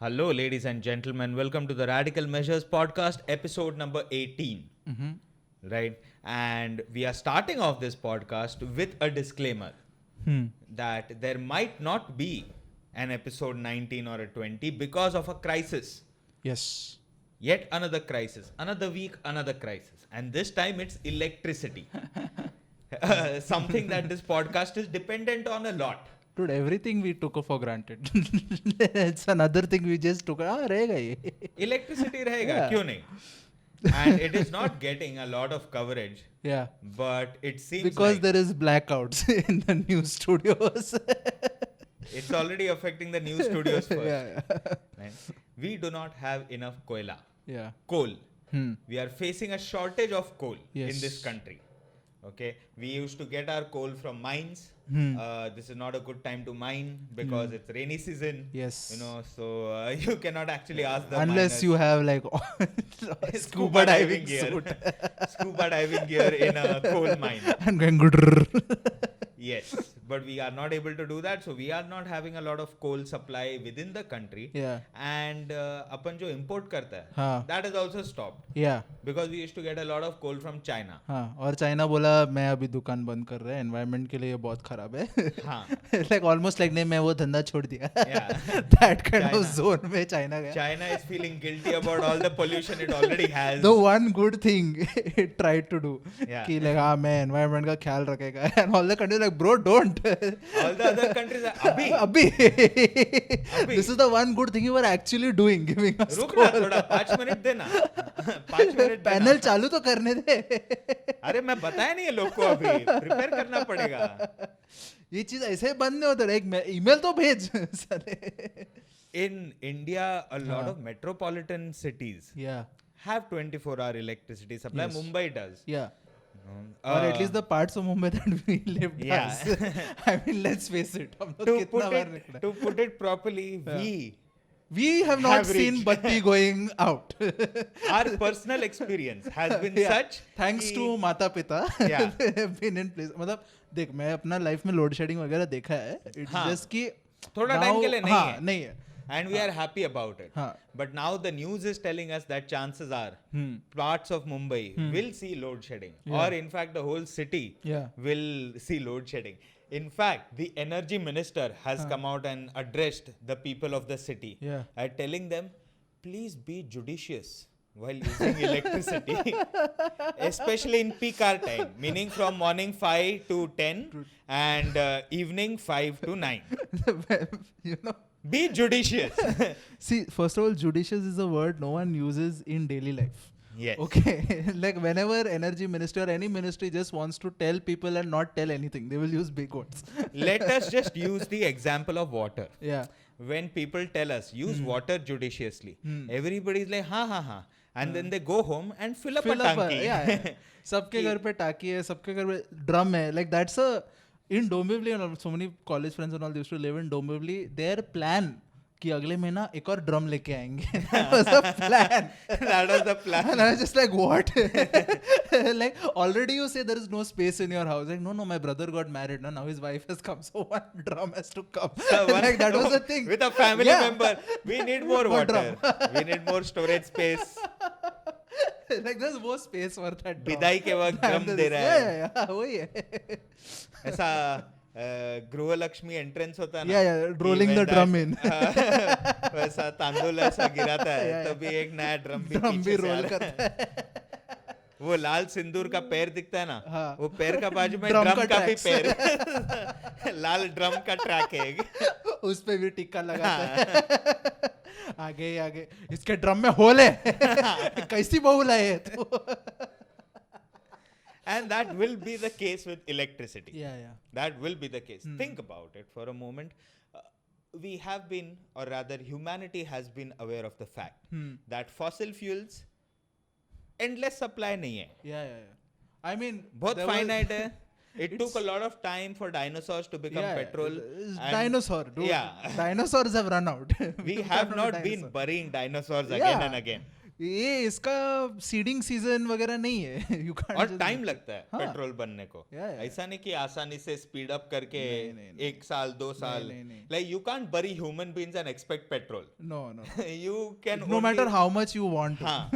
Hello, ladies and gentlemen. Welcome to the Radical Measures podcast, episode number 18. Right? And we are starting off this podcast with a disclaimer that there might not be an episode 19 or a 20 because of a crisis. Yes. Yet another crisis. Another week, another crisis. And this time it's electricity. Something that this podcast is dependent on a lot. Dude, everything we took for granted. It's another thing we just took. रहेगा ये. Electricity रहेगा, Yeah. क्यों नहीं? And it is not getting a lot of coverage, Yeah. but it seems Because like there is blackouts in the news studios. it's already affecting the news studios first. Yeah. Right? We do not have enough koila, Yeah. coal. Hmm. We are facing a shortage of coal in Yes. this country. Okay, we used to get our coal from mines. This is not a good time to mine because it's rainy season. Yes. You know, so you cannot actually ask the Unless miners. you have like scuba diving gear. suit. Scuba diving gear in a coal mine. And going good. Yes, but we are not able to do that. So we are not having a lot of coal supply within the country. Yeah. And अपन जो import करता है, हाँ. that is also stopped Yeah. because we used to get a lot of coal from China. हाँ. और China बोला मैं अभी दुकान बंद कर रहा है एनवायरनमेंट के लिए ये बहुत खराब है. हाँ. Like almost like नहीं मैं वो धंधा छोड़ दिया. Yeah. That kind China. of zone में चाइना गया. China is feeling guilty about all the pollution it already has. The one good thing it tried to do Yeah. कि like हाँ मैं environment का ख्याल रखेगा and all the countries like bro don't. All the other countries are अभी अभी. This is the one good thing you were actually doing, giving us रुक ना coal. थोड़ा 5 मिनट देना 5 मिनट पैनल चालू तो करने दे. अरे मैं बताया नहीं है लोग को अभी प्रिपेयर करना पड़ेगा. ये चीज ऐसे बंद नहीं होता. एक ईमेल तो भेज साले. In India, a lot of metropolitan cities Yeah. have 24-hour electricity supply. Yes. Mumbai does. Yeah. Or at least the parts of Mumbai that we live Yeah. does. I mean, let's face it. हम लोग to कितना put bar it निकले. to put it properly, We have not have seen reached. Batti going out. our personal experience has been Yeah. such. Thanks कि- to माता पिता. Yeah. They have been in place. मतलब देख मैं अपना life में load shedding वगैरह देखा है. It's हाँ. just कि थोड़ा now- टाइम के लिए नहीं हाँ, है. नहीं है. And we are happy about it. हाँ. But now the news is telling us that chances are parts of Mumbai will see load shedding, Yeah. or in fact the whole city Yeah. will see load shedding. In fact, the energy minister has come out and addressed the people of the city, Yeah. telling them, please be judicious while using electricity, especially in peak hour time, meaning from morning 5 to 10 and evening 5 to 9. You know. Be judicious. See, first of all, judicious is a word no one uses in daily life. Yes. Okay. Like whenever energy minister or any ministry just wants to tell people and not tell anything, they will use big words. Let us just use the example of water. Yeah. When people tell us use water judiciously, everybody's like ha, and then they go home and fill up a tanki. yeah. सबके घर पे टाकी है, सबके घर पे drum है. Like that's a in Dombivli and all, so many college friends and all they used to live in Dombivli. Their plan कि अगले महीना एक और ड्रम लेके आएंगे. That was the plan. That was the plan. And I was just like, what? Like, already you say there is no space in your house. Like, no, my brother got married. No, now his wife has come. So one drum has to come. Like, that was the thing. With a family Yeah. member, we need more More water. We need more storage space. Like, there's more space for that drum. विदाई के वक्त And drum this- दे रहा है. Yeah, वही है. ऐसा गृह Lakshmi entrance होता है ना. Yeah, कि rolling when the drum in. वैसा तांदूल ऐसा गिराता है, Yeah. तभी एक नया ड्रम भी Drum पीछे भी से आ roll रहा करता है. वो लाल सिंदूर का पैर दिखता है ना, हाँ. वो पैर का बाजू में Drum ड्रम का का भी tracks. पैर. लाल ड्रम का ट्रैक है. उस पे भी टिक्का लगाता है. आगे ही आगे इसके ड्रम में होल है. कैसी बहू लाए तू? And that will be the case with electricity. Yeah. That will be the case. Think about it for a moment. We have been, or rather humanity has been aware of the fact that fossil fuels endless supply नहीं है. Yeah. I mean, बहुत there was- finite है. It took a lot of time for dinosaurs to become petrol. and- Dinosaur, dude. Yeah. Dinosaurs have run out. We don't have know not dinosaur. been burying dinosaurs Yeah. again and again. ये इसका seeding season वगैरह नहीं है. You can't और just- time लगता है हाँ. Petrol बनने को. Yeah, yeah. ऐसा नहीं कि आसानी से स्पीड अप करके नहीं. 1 साल 2 साल. नहीं. Like you can't bury human beings and expect petrol. No. You can No only, matter how much you want to. हाँ.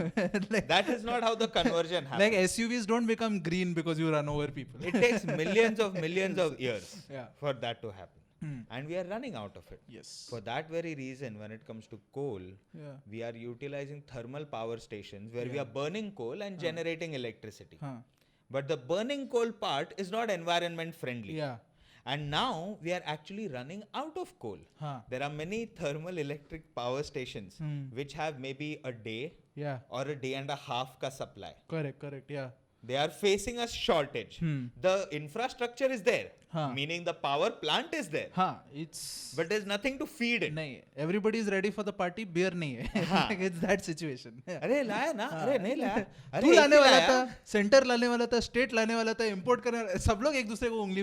Like, That is not how the conversion happens. like SUVs don't become green because you run over people. It takes millions of years Yeah. for that to happen. And we are running out of it. Yes. For that very reason, when it comes to coal, Yeah. we are utilizing thermal power stations where we are burning coal and generating electricity. Huh. But the burning coal part is not environment friendly. Yeah. And now we are actually running out of coal. Huh. There are many thermal electric power stations which have maybe a day Yeah. or a day and a half ka supply. Correct. Yeah. They are facing a shortage. The infrastructure is there, Huh. meaning the power plant is there, हाँ, it's but there's nothing to feed it. नहीं. Everybody is ready for the party. Beer नहीं है. हाँ. Like, it's that situation. Yeah. अरे लाया ना, अरे नहीं लाया, अरे तू एक लाने ही वाला लाया. था, सेंटर लाने वाला था, स्टेट लाने वाला था, इंपोर्ट करने वाला, सब लोग एक दूसरे को उंगली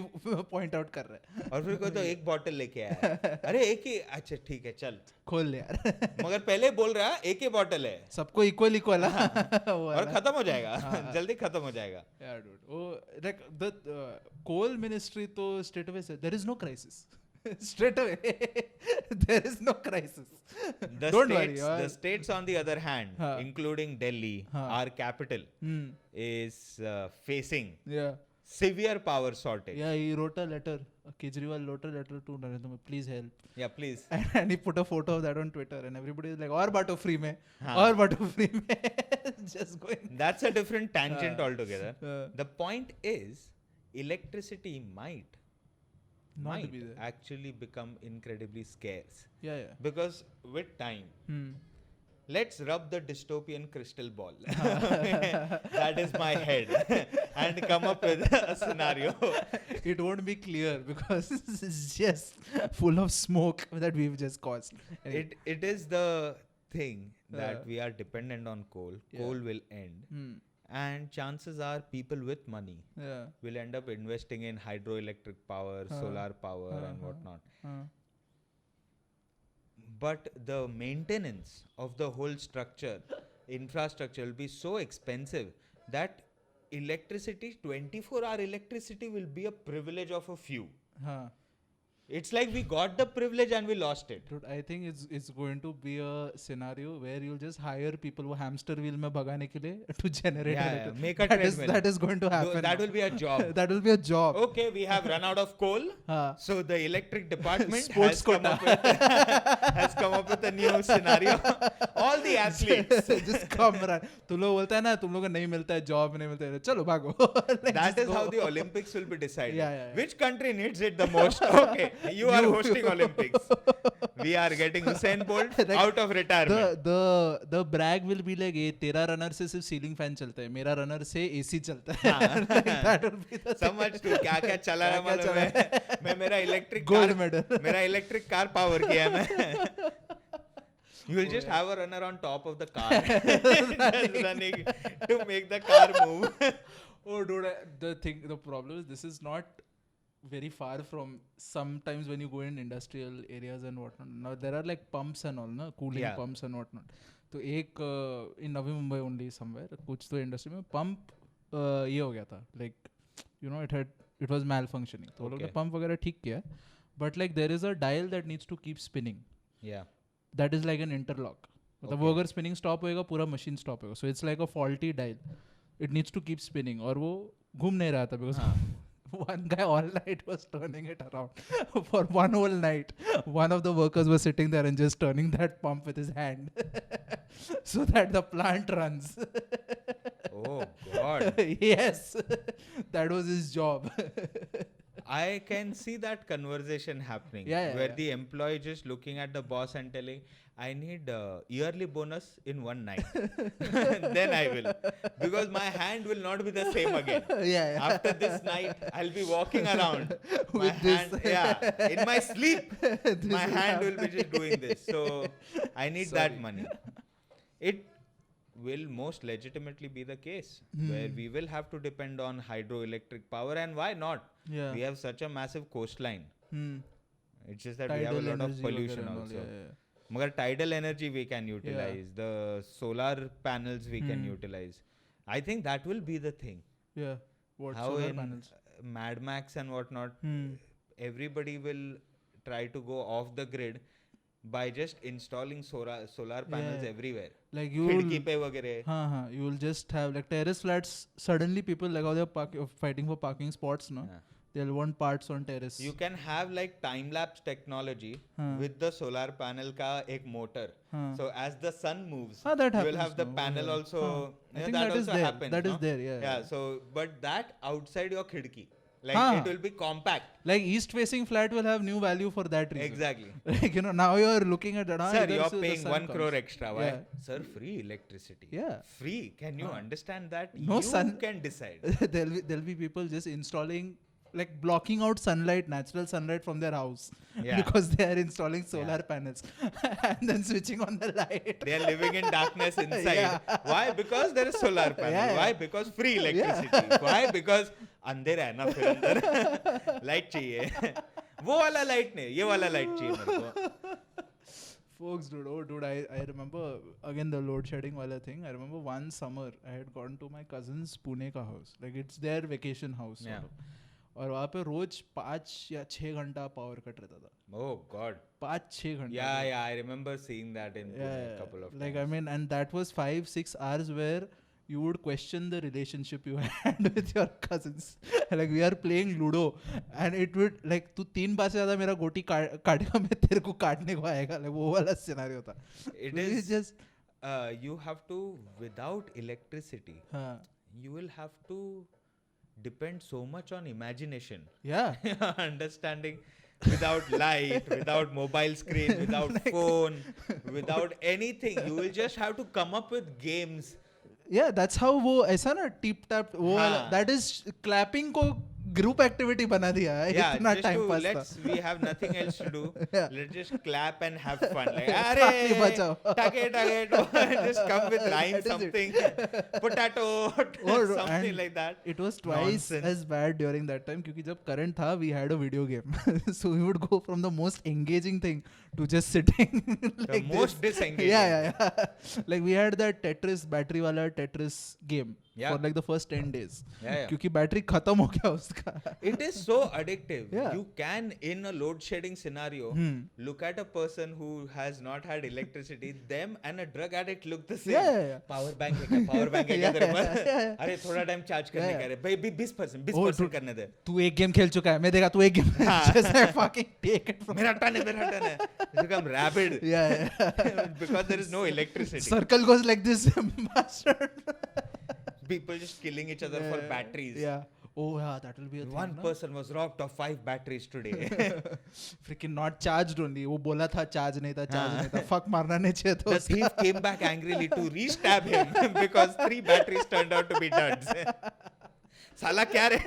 पॉइंट आउट कर रहे हैं. और फिर कोई तो एक बॉटल लेके आया. अरे एक ही, अच्छा ठीक है चल. खोल ले यार. मगर पहले बोल रहा एक ही बॉटल है सबको इक्वल और खत्म हो जाएगा. जल्दी खत्म हो जाएगा. Yeah, dude. Oh, like the coal ministry तो straight away said there is no crisis. Straight away, there is no crisis. The Don't states, worry. the states on the other hand, हाँ. including Delhi, हाँ. our capital, is facing Yeah. severe power shortage. Yeah, he wrote a letter. Kejriwal wrote a letter to Narendra Modi, please help. Yeah, please. And he put a photo of that on Twitter, and everybody is like, "और बाटो free में, हाँ. और बाटो free में." Just going. That's a different tangent altogether. The point is, electricity might Not be there. actually become incredibly scarce. Yeah. Because with time, let's rub the dystopian crystal ball. That is my head. And come up with a scenario. It won't be clear because it's just full of smoke that we've just caused. Anyway. It is the thing that we are dependent on coal. Coal will end. And chances are people with money will end up investing in hydroelectric power, solar power and whatnot. But the maintenance of the whole structure, infrastructure will be so expensive that electricity, 24-hour electricity will be a privilege of a few. It's like we got the privilege and we lost it. Dude, I think it's going to be a scenario where you'll just hire people वो hamster wheel में भगाने के लिए to generate electricity. Make a treadmill. That is going to happen. That will be a job. That will be a job. Okay, we have run out of coal. So the electric department Sports has come up with a new scenario. All the athletes. Just come run. तुम लोग बोलता है ना, तुम लोग को नहीं मिलता है job, नहीं मिलता है, चलो भागो. That is how the Olympics will be decided. Yeah. Which country needs it the most? Okay, you are hosting Olympics. We are getting Usain Bolt out of retirement. The brag will be like, ये तेरा runner से सिर्फ ceiling fan चलता है, मेरा runner से AC चलता है. That will be the So much to क्या चला रहा मालूम है. मैं मेरा इलेक्ट्रिक Gold medal. मेरा इलेक्ट्रिक कार पावर किया है मैं. You will just have a runner on top of the car, just running to make the car move. Oh, dude, the problem is this is not very far from sometimes when you go in industrial areas and whatnot. Now there are like pumps and all, na, cooling pumps and whatnot. तो एक in Navi Mumbai only somewhere कुछ तो industry में pump ये हो गया था, like you know it was malfunctioning. तो वो लोग ने पंप वगैरह ठीक किया, but like there is a dial that needs to keep spinning. Yeah. That is like an interlock. मतलब वो अगर स्पिनिंग स्टॉप होएगा पूरा मशीन स्टॉप होएगा. So it's like a faulty dial. It needs to keep spinning. और वो घूम नहीं रहा था because one guy all night was turning it around. For one whole night, one of the workers was sitting there and just turning that pump with his hand so that the plant runs. Oh God. Yes, that was his job. I can see that conversation happening where the employee just looking at the boss and telling, I need yearly bonus in one night. Then I will. Because my hand will not be the same again. After this night, I'll be walking around. My hand, in my sleep, my hand will be just doing this. So I need that money. It will most legitimately be the case where we will have to depend on hydroelectric power, and why not? We have such a massive coastline. It's just that we have a lot of pollution also. मगर tidal energy we can utilize, the solar panels we can utilize. I think that will be the thing. Yeah. What How solar in panels? Mad Max and whatnot, Hmm. everybody will try to go off the grid by just installing solar panels Yeah. everywhere. Like you खिड़की पे वगैरह. हाँ, you will just have like terrace flats. Suddenly people like how they're fighting for parking spots, no? Yeah. They'll want parts on terrace. You can have like time lapse technology with the solar panel का एक motor. So as the sun moves, that you will happens have the now. panel Yeah. also. I Yeah, think that that is also there. happens. That is no? there, yeah, yeah. So but that outside your khidki, like हाँ. it will be compact. Like east facing flat will have new value for that reason. Exactly. Like now you're looking at that. Sir, either you're the paying sun 1 crore comes. extra. Why? Yeah. Sir, free electricity. Yeah. Free. Can you understand that? No you sun. can decide. there'll be people just installing, like blocking out sunlight, natural sunlight from their house Yeah. because they are installing solar panels and then switching on the light. They are living in darkness inside. Yeah. Why? Because there is solar panel. Yeah, yeah. Why? Because free electricity. Why? Because अंधेरा है ना फिर अंदर light चाहिए वो वाला light नहीं ये वाला लाइट चाहिए मेरे को. Folks, dude, I remember again the load shedding wala thing. I remember one summer I had gone to my cousin's Pune ka house. Like it's their vacation house. Yeah. Sort of. और वहाँ पे रोज 5 या 6 घंटा power cut रहता था. Oh God. 5-6 घंटा. Yeah, I remember seeing that in Pune a couple of like times. I mean, and that was 5-6 hours where you would question the relationship you had with your cousins. Like we are playing Ludo and it would like तू 3 बार से ज़्यादा मेरा गोटी काटेगा मैं तेरे को काटने को आएगा. Like वो वाला scenario था. It is just you have to, without electricity, you will have to depend so much on imagination. Yeah. Understanding. Without light, without mobile screen, without phone, without anything, you will just have to come up with games. Yeah, that's how वो ऐसा ना tip tap वो वाला that is clapping को group activity बना दिया है. Yeah, इतना just time to pass let's था. we have nothing else to do. Yeah. Let's just clap and have fun. Like Party अरे बचाओ. take just come with rhyme That is something. Potato something and like that. It was twice Nonsense. as bad during that time क्योंकि जब current था we had a video game. So we would go from the most engaging thing to just sitting like The most this. disengaging. Yeah. Like we had that Tetris battery वाला Tetris game for like the first 10 days. Yeah. क्योंकि battery खत्म हो गया उसका. It is so addictive. Yeah. You can, in a load shedding scenario, look at a person who has not had electricity. Them and a drug addict look the same. Yeah. Power bank है क्या? Power bank है क्या तेरे पास? Yeah. अरे थोड़ा time charge करने का रे. भाई 20% Oh, 20% करने दे. तू एक गेम खेल चुका है मैं देखा तू एक game just like fucking take it from मेरा टर्न है. You become rabid. yeah. Because there is no electricity. Circle goes like this. Bastard. People just killing each other for batteries. Yeah. Oh yeah, that will be a thing. One person was robbed of 5 batteries today. Freaking not charged only. वो बोला था charge नहीं था. Fuck मारना नहीं चाहिए था The thief came back angrily to re-stab him because 3 batteries turned out to be duds. साला क्या रे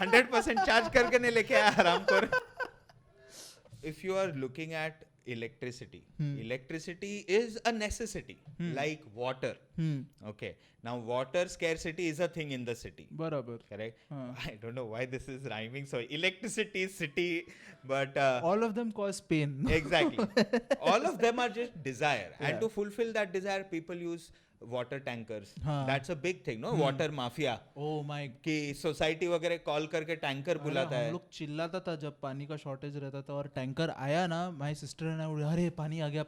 100% charge करके नहीं लेके आया हरामखोर. If you are looking at electricity, electricity is a necessity like water. Okay, now water scarcity is a thing in the city. बराबर. Correct. I don't know why this is rhyming. So electricity, city, but all of them cause pain. exactly. All of them are just desire, and to fulfill that desire, people use water tankers. That's a big thing, no? Water mafia. Oh my. कि society वगैरह call करके tanker बुलाता है. हम लोग चिल्लाता था जब पानी का शॉर्टेज रहता था और टैंकर आया ना माय सिस्टर ने अरे पानी आ गया.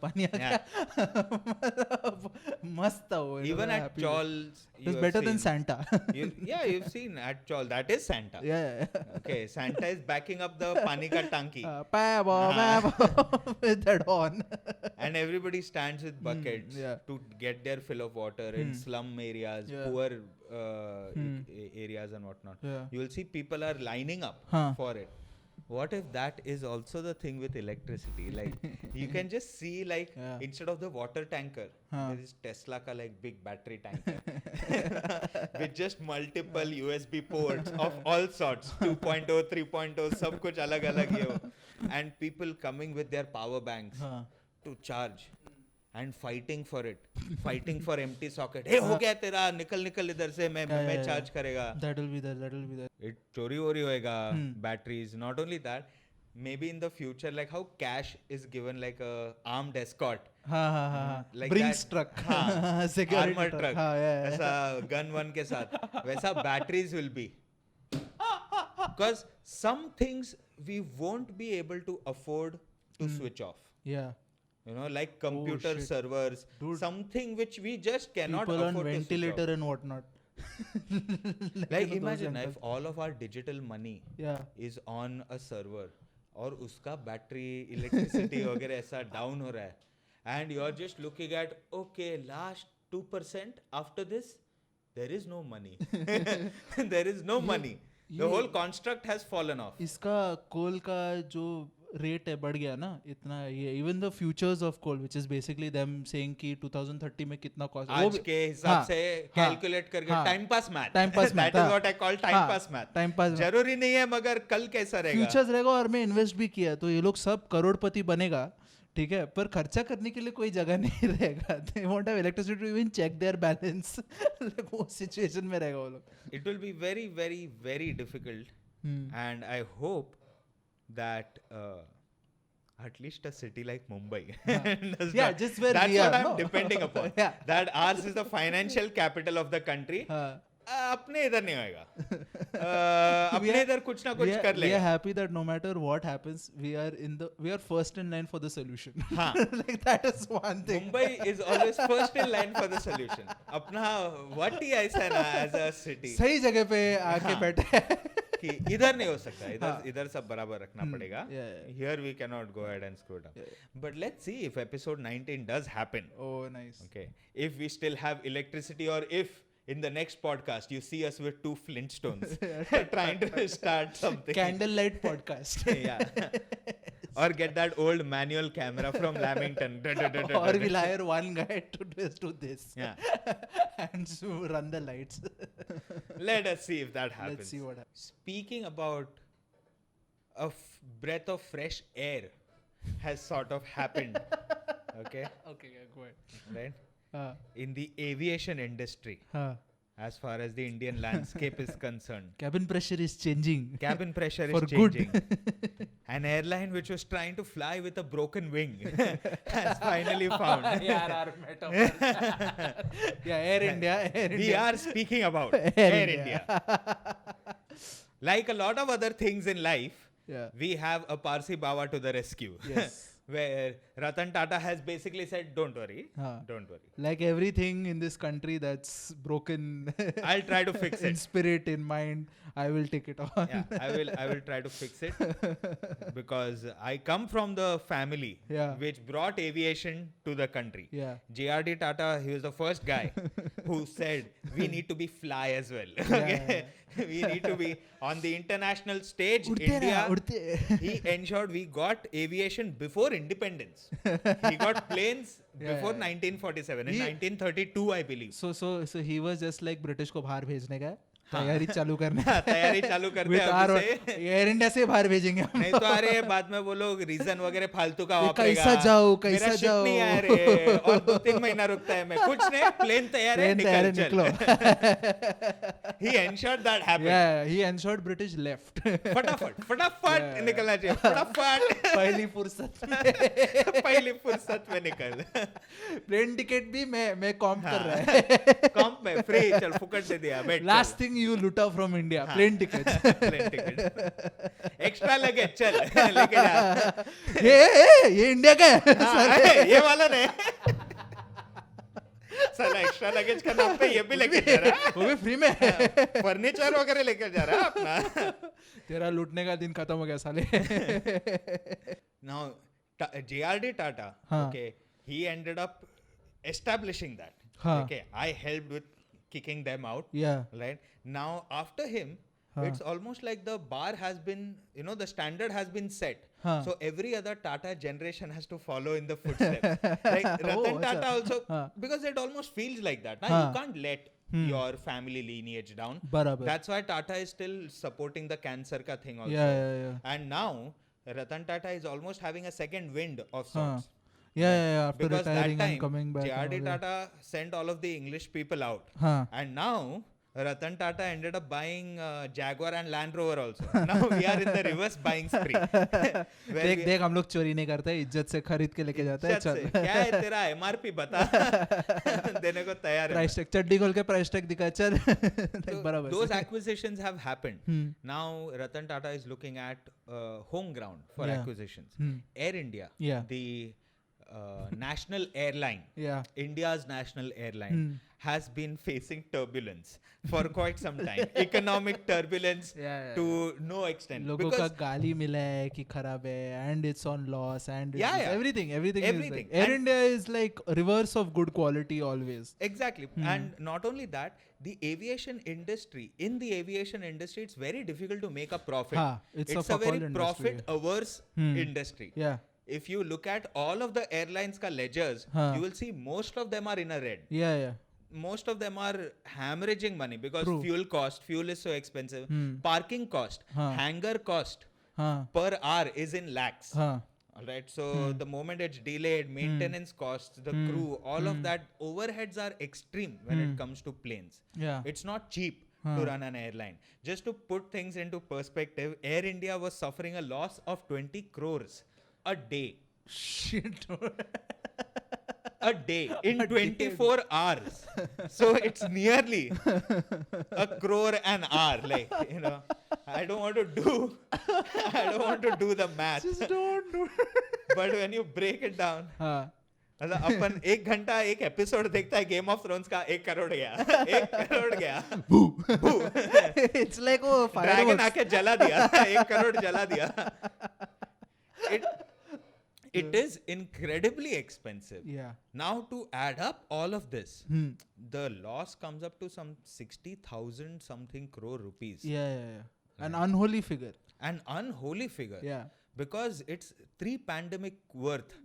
मस्त था वो. Even at Chawls, it was better than Santa. You've seen at Chawl. That is Santa. Yeah. Okay, Santa is backing up the pani ka tanki. With that on. And everybody stands with buckets yeah. to get their fill of water in slum areas, poor areas and whatnot. Yeah. You will see people are lining up for it. What if that is also the thing with electricity? Like you can just see like instead of the water tanker, there is Tesla ka like big battery tanker with just multiple USB ports of all sorts, 2.0, 3.0, sab kuch alag alag ye ho. And people coming with their power banks to charge. And fighting for it, fighting for empty socket. Hey, हो गया तेरा, निकल इधर से मैं charge करेगा. That will be there. It चोरी वोरी होएगा, batteries. Not only that, maybe in the future, like how cash is given like a armed escort. हाँ Like Brinks that, truck हाँ, security armor truck, हाँ ऐसा गन वन के साथ वैसा batteries will be, because some things we won't be able to afford to switch off. yeah You know, like computer shit. servers, Dude. something which we just cannot people on afford to switch ventilator off. and whatnot Like those imagine if youngsters. all of our digital money yeah is on a server और उसका battery electricity वगैरह ऐसा down हो रहा है and you're just looking at okay last 2% after this there is no money. There is no money. The ये- whole construct has fallen off. इसका कोल का जो रेट है बढ़ गया ना इतना ये even the futures of coal which is basically them saying कि 2030 में कितना कॉस्ट आज के हिसाब से कैलकुलेट करके time pass math, time pass math that is what I call time pass math. Time pass जरूरी नहीं है मगर कल कैसा रहेगा. फ्यूचर्स रहेगा और मैं इन्वेस्ट भी किया तो ये लोग सब करोड़पति बनेगा ठीक है पर खर्चा करने के लिए कोई जगह नहीं रहेगा they want have electricity to even check their balance वो सिचुएशन में रहेगा वो लोग. It will be very very very difficult. And I hope that at least a city like Mumbai does Yeah, not- just where that's we what are, I'm no? depending upon. Yeah. That ours is the financial capital of the country. हाँ अपने इधर नहीं होएगा. अपने इधर कुछ ना कुछ कर we are लेगा. happy that no matter what happens we are first in line for the solution. हाँ. like that is one thing. Mumbai is always first in line for the solution. अपना what ही ऐसा है ना as a city सही जगह पे आके हाँ. बैठे हैं. कि इधर नहीं हो सकता, इधर हाँ. इधर सब बराबर रखना पड़ेगा. yeah. Here we cannot go ahead and screw it up. But let's see if episode 19 does happen. Oh nice. Okay, if we still have electricity, or if in the next podcast you see us with two Flintstones trying to start something. Candlelight podcast. Yeah. Or get that old manual camera from Lamington. or we'll hire one guy to just do this. Yeah. and so run the lights. Let us see if that happens. Let's see what happens. Speaking about a breath of fresh air has sort of happened. Okay, Okay, yeah, go ahead. right? हाँ In the aviation industry, हाँ as far as the Indian landscape is concerned, cabin pressure is changing. cabin pressure For is good. changing. An airline which was trying to fly with a broken wing has finally found. यार our metaphor. yeah, Air India. We are speaking about Air Air India. Like a lot of other things in life, Yeah. we have a Parsi Bawa to the rescue. Yes. Where Ratan Tata has basically said, don't worry, हाँ. don't worry. Like everything in this country that's broken I'll try to fix in it. spirit, in mind, I will take it on. Yeah, I will try to fix it because I come from the family Yeah. which brought aviation to the country. Yeah. JRD Tata, he was the first guy who said we need to be fly as well. Okay? We need to be on the international stage. उड़ते India, ना, उड़ते. he ensured we got aviation before independence. He got planes before 1947 in He- 1932, I believe. So he was just like British को बाहर भेजने का तैयारी चालू करने. तैयारी चालू करते With हैं our अभी से. Air India से बाहर भेजेंगे हम. नहीं तो अरे बाद में वो लोग रीजन वगैरह फालतू का ये वापरेगा. कैसा जाओ, मेरा कैसा ship जाओ. नहीं आया रे और 2-3 महीना रुकता है. मैं कुछ नहीं, प्लेन तैयार है, Plane तैयार है, निकल चल. He ensured that happened. Yeah, he ensured British left. फटाफट निकलना चाहिए. फटाफट पहली फुर्सत में. पहली फुर्सत में निकल. प्लेन टिकट भी मैं कॉम्प कर रहा है. कॉम्प में फ्री चल फुकट दे दिया. बैठ Last thing you लूटा from India, plane tickets. Plane ticket. Extra luggage चल लेके जा. ये इंडिया का है. हाँ, ये वाला नहीं. साला एक्स्ट्रा लगेज का नाम पे ये भी लेके जा रहा है. वो भी फ्री में. फर्नीचर वगैरह लेकर जा रहा है अपना. तेरा लूटने का दिन खत्म हो गया साले. Now JRD Tata, हाँ. okay, he ended up establishing that. हाँ. Okay, I helped with kicking them out. Yeah. Right now, after him, हाँ. it's almost like the bar has been, the standard has been set. हाँ. So every other Tata generation has to follow in the footsteps. Like Ratan Oh, Tata अच्छा. also, हाँ. because it almost feels like that. Now हाँ. you can't let your family lineage down. बराबर. That's why Tata is still supporting the cancer ka thing also. Yeah. And now Ratan Tata is almost having a second wind of हाँ. sorts. Yeah. After Because that retiring time, and coming back. and JRD all that. Tata sent all of the English people out. हाँ. And now Ratan Tata ended up buying Jaguar and Land Rover also. Now we are in the reverse buying spree. देख हम लोग चोरी नहीं करते, इज्जत से खरीद के लेके जाते हैं. चल क्या है तेरा MRP बता. देने को तैयार है. प्राइस टैग चड्डी खोल के प्राइस टैग दिखा. चल बराबर. Those acquisitions have happened. Now Ratan Tata is looking at home ground for acquisitions. Air India, the national airline, India's national airline, has been facing turbulence for quite some time. Economic turbulence to no extent. लोगों का गाली मिला है कि खराब है, and it's on loss, and everything is like, Air India is like reverse of good quality always. Exactly. And not only that, the aviation industry, it's very difficult to make a profit. It's a very profit averse industry. If you look at all of the airlines ka ledgers, you will see most of them are in a red. Most of them are hemorrhaging money because fuel is so expensive. Parking cost, hangar cost per hour is in lakhs. Alright, so the moment it's delayed, maintenance costs, the crew, all of that, overheads are extreme when it comes to planes. It's not cheap to run an airline. Just to put things into perspective, Air India was suffering a loss of 20 crores a day. Shit. A day in 24 hours. So it's nearly a crore an hour. Like, you know, I don't want to do the math. Just don't do. But when you break it down, मतलब अपन 1 घंटा एक episode देखता है game of thrones का, 1 करोड़ गया. It's like वो dragon आके जला दिया. 1 करोड़ जला दिया. It is incredibly expensive. Now to add up all of this, the loss comes up to some 60,000 something crore rupees. An unholy figure. Because it's 3 pandemic worth.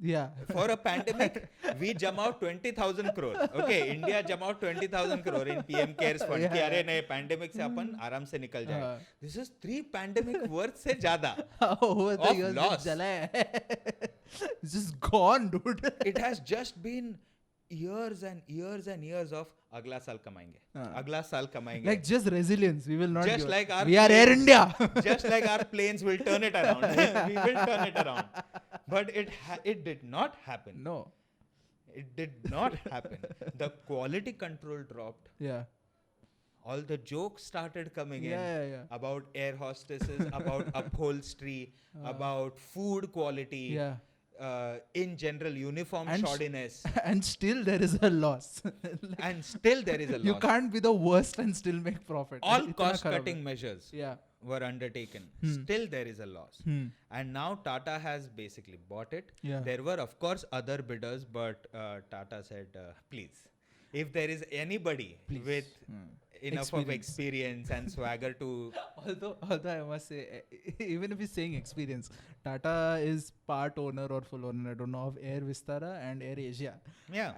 For a pandemic, we jam out 20,000 crore. Okay, India jam out 20,000 crore in PM CARES fund. कि अरे नहीं pandemic से अपन आराम से निकल जाए. This is 3 pandemic worth से ज़्यादा of loss. It's just gone, dude. It has just been years and years of अगला साल कमाएंगे. Like just resilience. We will not. Just like we are Air India. Just like our planes will turn it around. We will turn it around. But it did not happen. No. It did not happen. The quality control dropped. All the jokes started coming in about air hostesses, about upholstery, about food quality. In general, uniform shoddiness. And still there is a loss. You can't be the worst and still make profit. All cost-cutting measures were undertaken. Still there is a loss. And now Tata has basically bought it. There were, of course, other bidders, but Tata said, please, if there is anybody with enough of experience and swagger to... Although I must say, even if he's saying experience, Tata is part owner or full owner, I don't know, of Air Vistara and Air Asia.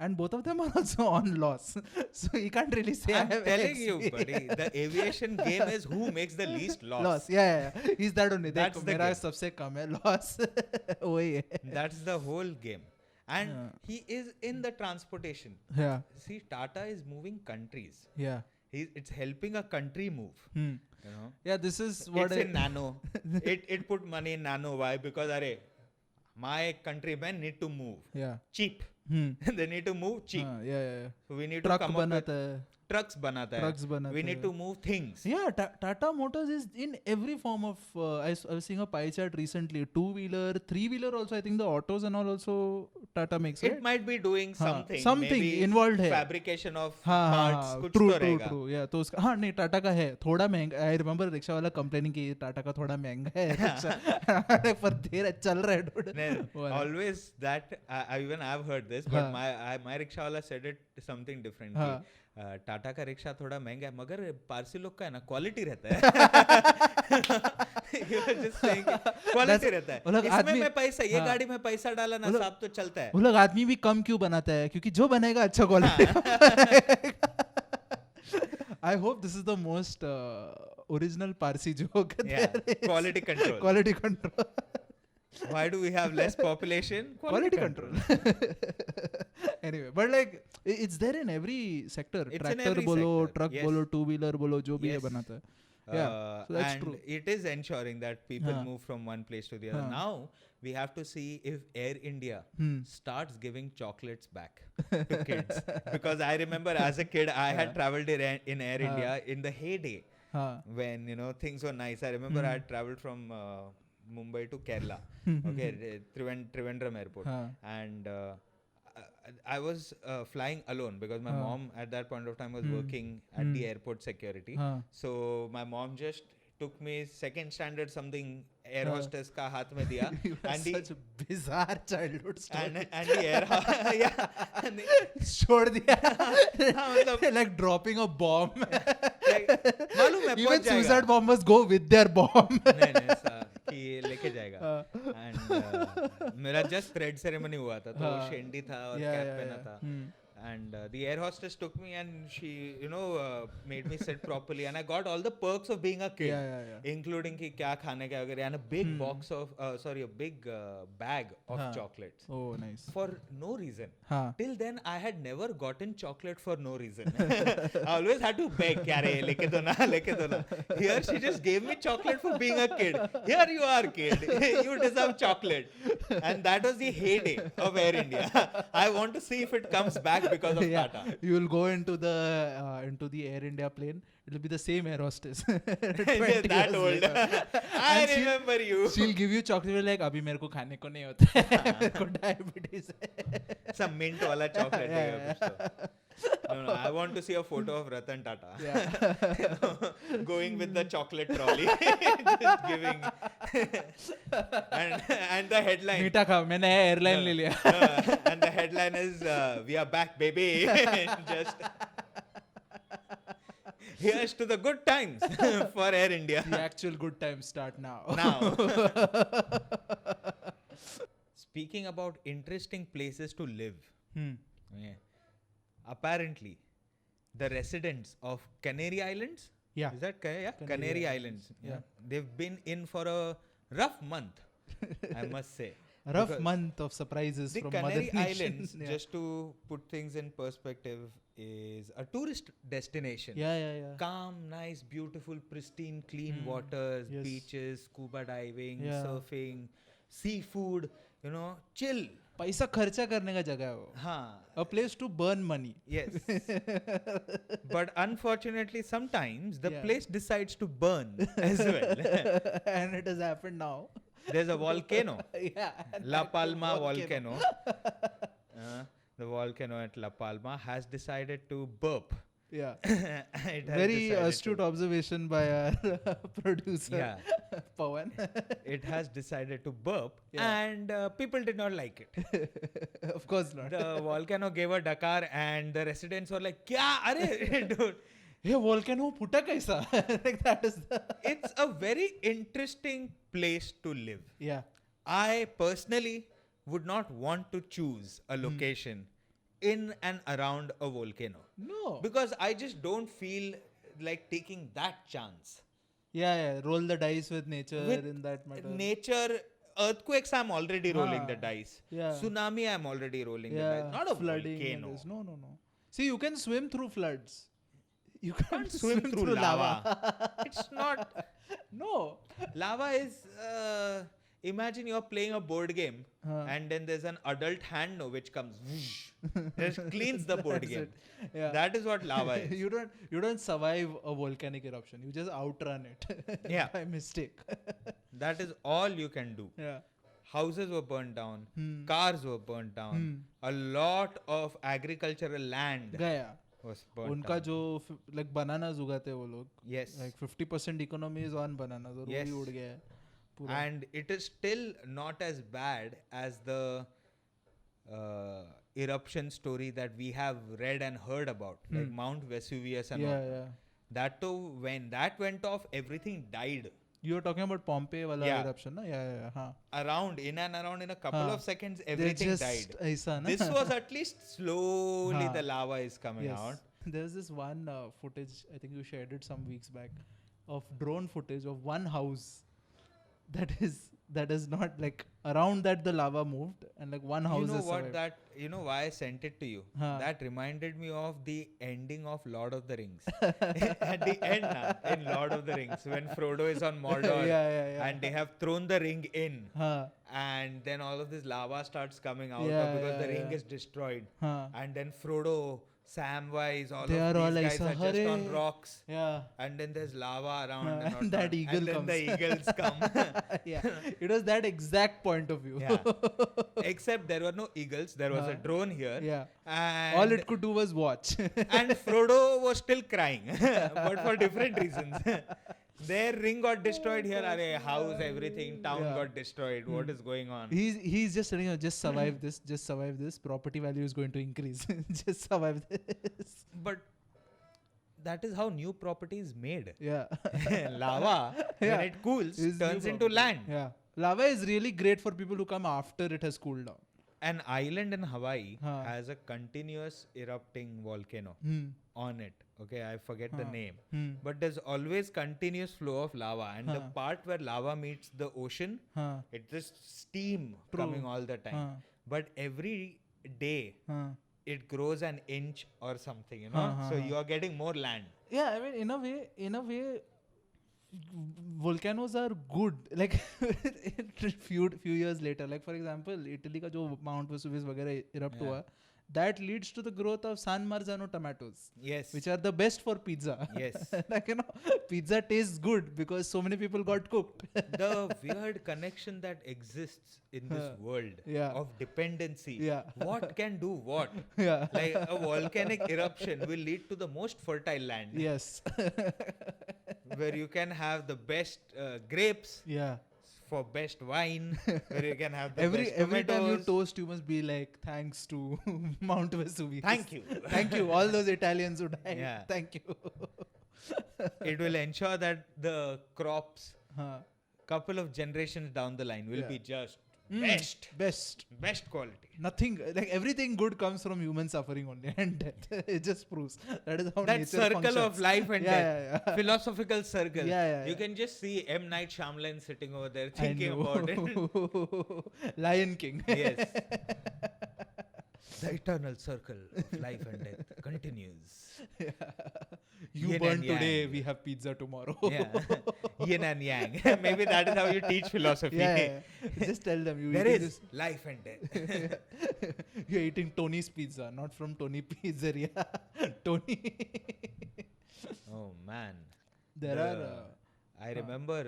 And both of them are also on loss. So he can't really say I'm telling you, buddy, the aviation game is who makes the least loss. He's that only. That's the game. सबसे कम है loss. वही है. That's the whole game. And he is in the transportation. See, Tata is moving countries. It's helping a country move. You know? This is what it's in nano. It put money in nano. Why? Because my countrymen need to move cheap. They need to move cheap. So we need to come up with trucks banata hai. We need to move things. Tata Motors is in every form of I was seeing a pie chart recently, 2-wheeler, 3-wheeler also. I think the autos and all also Tata makes, right? It might be doing something maybe involved hai. Fabrication of parts कुछ तो रहेगा. True. तो उसका नहीं Tata का है थोड़ा महंगा. I remember रिक्शा वाला complaining कि Tata का थोड़ा महंगा है पर देर चल रहा है dude. Always that I've heard this, but my rickshaw wala said it something different. Tata का रिक्शा थोड़ा महंगा है मगर पारसी लोग का है ना क्वालिटी रहता है. क्वालिटी रहता है. इसमें मैं पैसा ये गाड़ी में पैसा डाला ना साहब तो चलता है. वो लोग आदमी भी कम क्यों बनाता है क्योंकि जो बनेगा अच्छा quality. I hope this is the most original Parsi joke. Quality control. Why do we have less population? Quality control. Anyway, but like it's there in every sector. It's in Tractor every bolo, sector. truck Yes. bolo, two wheeler bolo, जो भी ये Yes. बनाता है. Yeah, so that's and true. it is ensuring that people Huh. move from one place to the other. Huh. Now we have to see if Air India Hmm. starts giving chocolates back to kids. Because I remember as a kid, I had traveled in Air India in the heyday हाँ. when things were nice. I remember I had traveled from Mumbai to Kerala, okay, Trivandrum airport, Huh. and I was flying alone because my mom at that point of time was working at the airport security. Huh. So my mom just took me second standard something air hostess ka haath mein diya You have and such a bizarre childhood story. and the air yeah and छोड़ दिया. हाँ, मतलब Like dropping a bomb. like, मालूम है Even पहुंच जाएगा suicide bombers go with their bomb. नहीं नहीं ऐसा कि ये लेके जाएगा एंड मेरा जस्ट थ्रेड सेरेमनी हुआ था तो शेंडी था और कैप पहना था and the air hostess took me and she made me sit properly and I got all the perks of being a kid Yeah. including कि क्या खाने का वगैरह and a big box of a big bag of chocolates Oh, nice. for no reason. हाँ. Till then I had never gotten chocolate for no reason. I always had to beg क्या रे लेके दो ना. Here she just gave me chocolate for being a kid. Here you are kid. You deserve chocolate. And that was the heyday of Air India. I want to see if it comes back because of Tata. You will go into the Air India plane. It will be the same air hostess. 20 that years old. later. I And remember you. She'll give you chocolate like अभी मेरे को खाने को नहीं होता है. मेरे को diabetes है. Some mint wala chocolate देगा कुछ तो. No, I want to see a photo of Ratan Tata. Yeah. Going with the chocolate trolley. Just giving. and the headline. मीठा खा मैंने एयरलाइन ले लिया. And the headline is we are back baby. Just here's to the good times for Air India. The actual good times start now. Speaking about interesting places to live. Yeah. Apparently, the residents of Canary Islands. Yeah. Is that correct? Yeah. Canary Canary Islands. Yeah. They've been in for a rough month, I must say. A rough Because month of surprises the from Canary Mother Nation. Islands, just to put things in perspective, is a tourist destination. Yeah. Calm, nice, beautiful, pristine, clean waters, Yes. beaches, scuba diving, Yeah. surfing, seafood, chill. पैसा खर्चा करने का जगह है वो. हाँ. A place to burn money. Yes. But unfortunately, sometimes the Yeah. place decides to burn as well. And it has happened now. There's a volcano, Yeah. La Palma volcano. The volcano at La Palma has decided to burp. Yeah. It has Very decided astute to- observation by our producer, Yeah. Pawan. It has decided to burp, Yeah. and people did not like it. Of course not. The volcano gave a Dakar, and the residents were like, "Kya? Arey, dude." Hey, volcano फूटा कैसा? Like that is the... It's a very interesting place to live. Yeah. I personally would not want to choose a location in and around a volcano No. because I just don't feel like taking that chance. Yeah. Roll the dice with nature With in that matter. Nature, earthquakes, I'm already rolling the dice. Yeah. Tsunami, I'm already rolling the Yeah. dice. Not a flooding. and volcano. this. No. See, you can swim through floods. You can't Swim through lava. It's not. No. Lava is. Imagine you're playing a board game and then there's an adult hand which comes, whoosh, just cleans the board That's game. it. Yeah. That is what lava is. You don't survive a volcanic eruption. You just outrun it. Yeah. By mistake. That is all you can do. Yeah. Houses were burned down, cars were burned down, a lot of agricultural land गया. was burned उनका down. जो like bananas उगाते हैं वो लोग. Yes. Like 50% economy is on bananas और वो Yes. भी उड़ गया है. पूरा. And it is still not as bad as the eruption story that we have read and heard about, like Mount Vesuvius and all. Yeah. That too, when that went off, everything died. You're talking about Pompeii वाला Yeah. eruption ना? Yeah. हाँ. Around, in and around, in a couple हाँ. of seconds, They everything just died. ऐसा ना? This was at least slowly हाँ. the lava is coming Yes. out. There's this one footage, I think you shared it some weeks back, of drone footage of one house that is that is not like around that the lava moved and like one house You know is what survived. you know why I sent it to you? Huh. That reminded me of the ending of Lord of the Rings. At the end, in Lord of the Rings, when Frodo is on Mordor Yeah. and they have thrown the ring in, Huh. and then all of this lava starts coming out Yeah, because the ring yeah. is destroyed. Huh. And then Frodo, Samwise, all They of are all these like, guys are just on "Hurray." rocks. Yeah. And then there's lava around And and whatnot. that eagle and then comes. the eagles come. Yeah. It was that exact point of view. Yeah. Except there were no eagles. There was a drone here. Yeah. And All it could do was watch. and Frodo was still crying, but for different reasons. Their ring got destroyed here. Are house, everything, town Yeah. got destroyed. What is going on? He's just telling you, just survive this, just survive this. Property value is going to increase. Just survive this. But that is how new property is made. Yeah. Lava, Yeah. when it cools, Is turns new into property. land. Yeah. Lava is really great for people who come after it has cooled down. An island in Hawaii Huh. has a continuous erupting volcano on it. Okay, I forget the name. But there's always continuous flow of lava. And the part where lava meets the ocean, Huh. it's just steam True. coming all the time. Huh. But every day, Huh. it grows an inch or something, you know. So you are getting more land. Yeah, I mean, in a way, volcanoes are good. Like few years later, like for example, Italy का जो Mount Vesuvius वगैरह erupt हुआ, that leads to the growth of San Marzano tomatoes, Yes. which are the best for pizza. Yes. Like, you know, pizza tastes good because so many people got cooked. The weird connection that exists in this world Yeah. of dependency. Yeah. What can do what? Yeah. Like a volcanic eruption will lead to the most fertile land Yes. where you can have the best grapes Yeah. for best wine, where you can have the Every best time you tomatoes. toast, you must be like, thanks to Mount Vesuvius. Thank you. Thank you. All those Italians who died. Yeah. Thank you. It will ensure that the crops, Huh. couple of generations down the line, will Yeah. be just Best. best quality. Nothing, like everything good comes from human suffering only and death. It just proves that is how That nature circle functions. of life and death, Yeah. philosophical circle. Yeah. You can just see M. Night Shyamalan sitting over there I thinking know. about it. Lion King. Yes. The eternal circle of life and death continues. You Yin burn and today, yang. we have pizza tomorrow. Yeah. Yin and yang. Maybe that is how you teach philosophy. Yeah. Just tell them There eating is life and death. You're eating Tony's pizza, not from Tony Pizzeria. Tony. Oh man. There are. I remember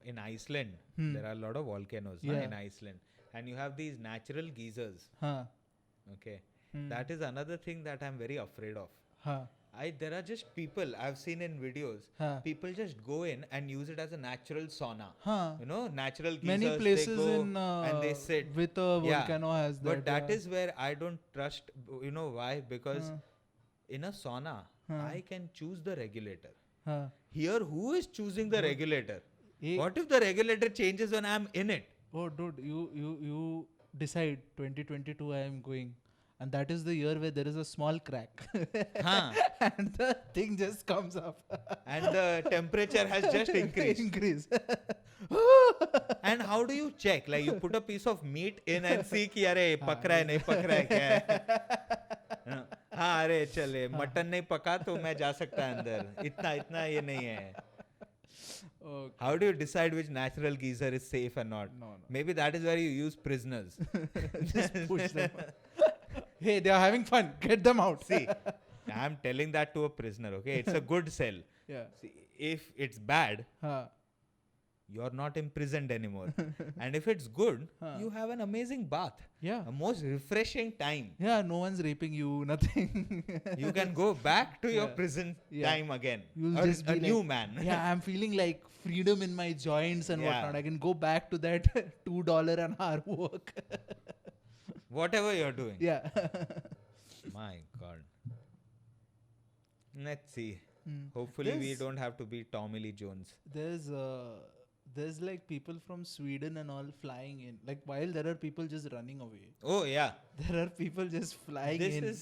in Iceland, there are a lot of volcanoes Yeah. in Iceland. And you have these natural geysers. Huh. Okay. That is another thing that I'm very afraid of. Huh. There are just people I've seen in videos. Huh. People just go in and use it as a natural sauna. Huh. You know, natural geysers. Many places they go in and they sit with a volcano has that. But that is where I don't trust. You know why? Because in a sauna, I can choose the regulator. Huh. Here, who is choosing the regulator? Eh. What if the regulator changes when I'm in it? Oh, dude, you decide 2022 I am going. And that is the year where there is a small crack. Huh. And the thing just comes up. And the temperature has just increased. Increase. And how do you check? Like you put a piece of meat in and see कि अरे पक रहा है नहीं पक रहा है क्या है? हाँ अरे चले मटन नहीं पका तो मैं जा सकता है अंदर इतना ये नहीं है. Okay. How do you decide which natural geyser is safe and not? No. Maybe that is where you use prisoners. Just push them. Hey, they are having fun. Get them out. See, I'm telling that to a prisoner, okay? It's a good cell. Yeah. See, if it's bad, Huh. you're not imprisoned anymore. And if it's good, you have an amazing bath. Yeah. A most refreshing time. Yeah, no one's raping you, nothing. You can go back to your Yeah. prison Yeah. time again. You'll Or just be a like, new man. Yeah, I'm feeling like freedom in my joints and Yeah. whatnot. I can go back to that $2 an hour work. Whatever you're doing. Yeah. My God. Let's see. Hopefully we There's- don't have to be Tommy Lee Jones. There's like people from Sweden and all flying in. Like while there are people just running away, Oh yeah. there are people just flying This in. is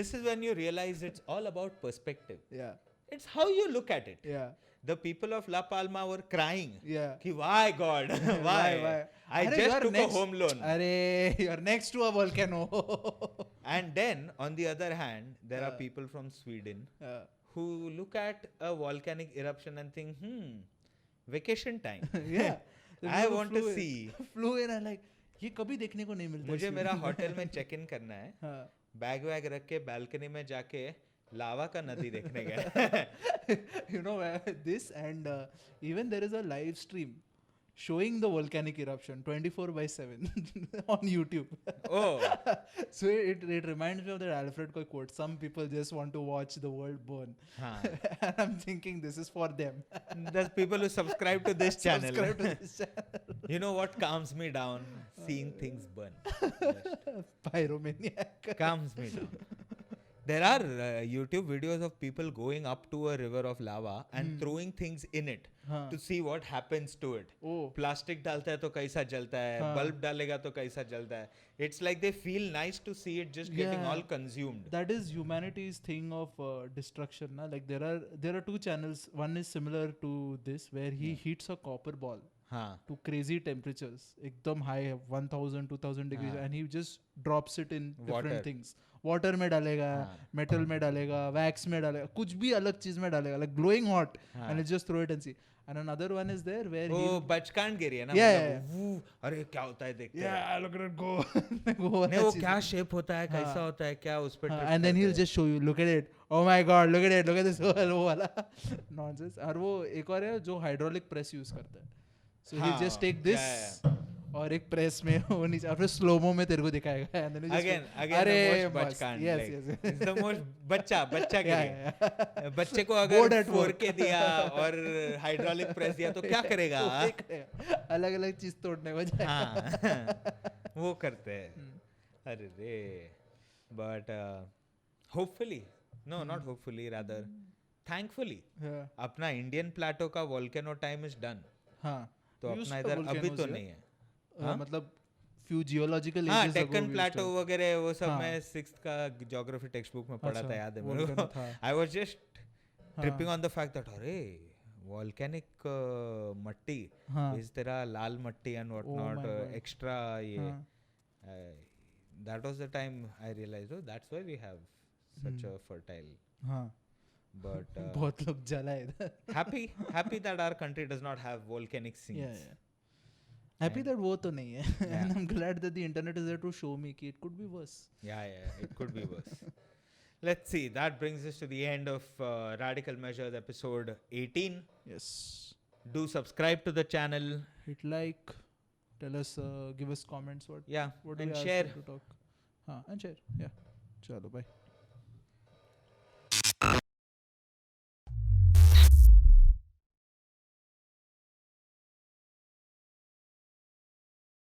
this is when you realize it's all about perspective. Yeah. It's how you look at it. Yeah. the people of La Palma were crying. Yeah. Ki, why God? why? I Arre, just you're took next, a home loan. Arre, you're next to a volcano. And then, on the other hand, there are people from Sweden who look at a volcanic eruption and think, vacation time. Yeah. I want to see. Flew in and like, ये कभी देखने को नहीं मिलता. मुझे मेरा hotel में check in करना है. हाँ. बैग वैग रख के बालकनी में जाके लावा का नदी देखने गया. You know this, and even there is a live stream showing the volcanic eruption 24/7 on YouTube. Oh. So it reminds me of that Alfred Koy quote, some people just want to watch the world burn. And I'm thinking this is for them. There's people who subscribe to this channel. Subscribe to this channel. You know what calms me down? Seeing things burn. Pyromaniac. Calms me down. There are YouTube videos of people going up to a river of lava and throwing things in it to see what happens to it. Oh. Plastic डालता है तो कैसा जलता है, bulb डालेगा तो कैसा जलता है. It's like they feel nice to see it just getting all consumed. That is humanity's thing of destruction. Na? Like there are two channels. One is similar to this where he heats a copper ball to crazy temperatures, एकदम high 1000 2000 degrees, and he just drops it in different things. Water में डालेगा, metal में डालेगा, wax में डालेगा, कुछ भी अलग चीज में डालेगा, like glowing hot, and it just throw it and see. And another one is there where वो बचकान गिरी है ना. Yeah. अरे क्या होता है देखते हैं. Yeah, look at it go. नहीं वो क्या शेप होता है, कैसा होता है, क्या उस पर. And then he'll just show you, look at it. Oh my God, look at it, look at this वो वाला nonsense. और वो एक और है जो hydraulic press use करता है. So he'll just take this और एक प्रेस में वो नीचे और फिर स्लोमो में तेरे को दिखाएगा. Again the most बचकान. Yes. It's the most बच्चा गिरी. बच्चे को अगर 4K दिया और हाइड्रोलिक प्रेस दिया तो क्या करेगा? अलग अलग चीज तोड़ने को जाए. वो करते हैं. अरे रे. But hopefully, no, not hopefully, rather thankfully, अपना इंडियन प्लेटो का वोल्केनो टाइम इज डन. तो अपना इधर अभी तो नहीं है. मतलब few geological हाँ, ages ago डेक्कन प्लेटो वगैरह वो सब मैं 6th का ज्योग्राफी टेक्स्ट बुक में पढ़ा था, याद है मेरे को. I was just tripping on the fact that अरे वोल्केनिक मट्टी इज तेरा लाल मट्टी एंड व्हाट नॉट एक्स्ट्रा ये. That was the time I realized that's why we have such a fertile. But बहुत लोग जला इधर. happy that our country does not have volcanic scenes. Happy that वो तो नहीं है. And I'm glad that the internet is there to show me कि it could be worse. Yeah, it could be worse. Let's see. That brings us to the end of Radical Measures episode 18. Yes. Do subscribe to the channel. Hit like. Tell us, give us comments. What and do you share. to talk? And share. Yeah. Chalo, bye.